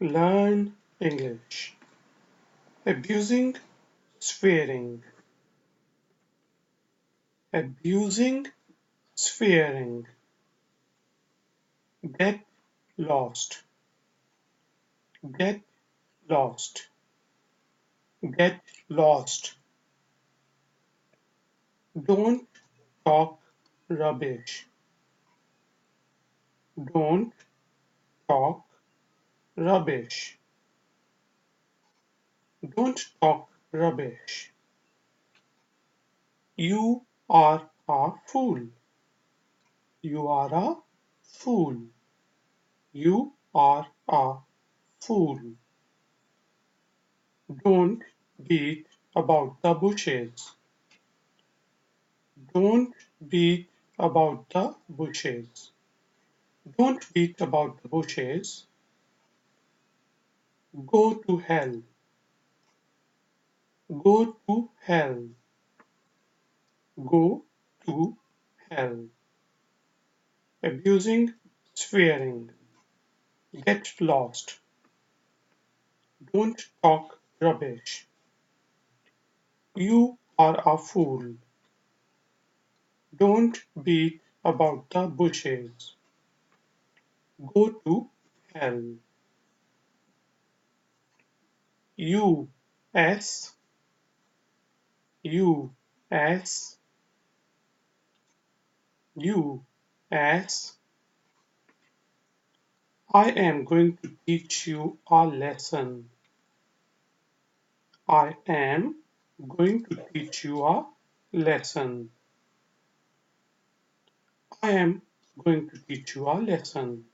Learn English. Abusing, swearing. Abusing, swearing. Get lost. Get lost. Get lost. Don't talk rubbish. Don't talk rubbish. Don't talk rubbish. You are a fool. You are a fool. You are a fool. Don't beat about the bushes. Don't beat about the bushes. Don't beat about the bushes. Go to hell. Go to hell. Go to hell. Abusing, swearing. Get lost. Don't talk rubbish. You are a fool. Don't beat about the bushes. Go to hell. U S U S U S I am going to teach you a lesson. I am going to teach you a lesson. I am going to teach you a lesson.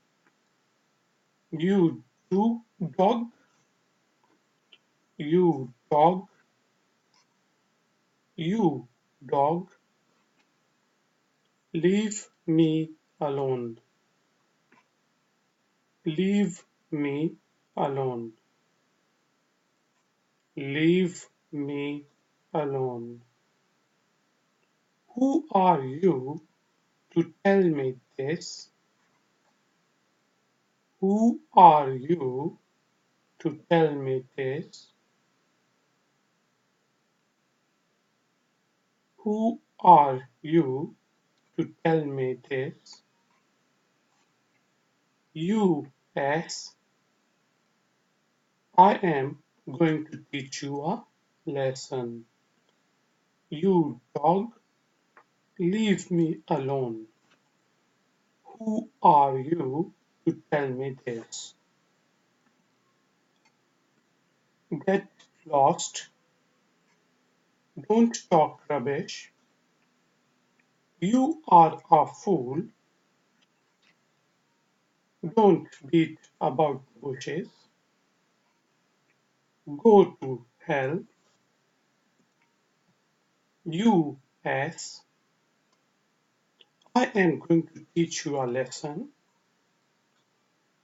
You do dog. You dog. You dog. Leave me alone. Leave me alone. Leave me alone. Who are you to tell me this? Who are you to tell me this? Who are you to tell me this? You, yes, I am going to teach you a lesson. You dog, leave me alone. Who are you to tell me this? Get lost. Don't talk rubbish. You are a fool. Don't beat about the bushes. Go to hell. You ass. I am going to teach you a lesson.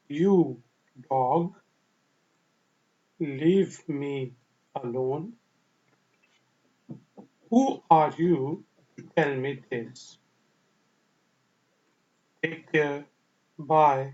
You dog. Leave me alone. Who are you to tell me this? Take care. Bye.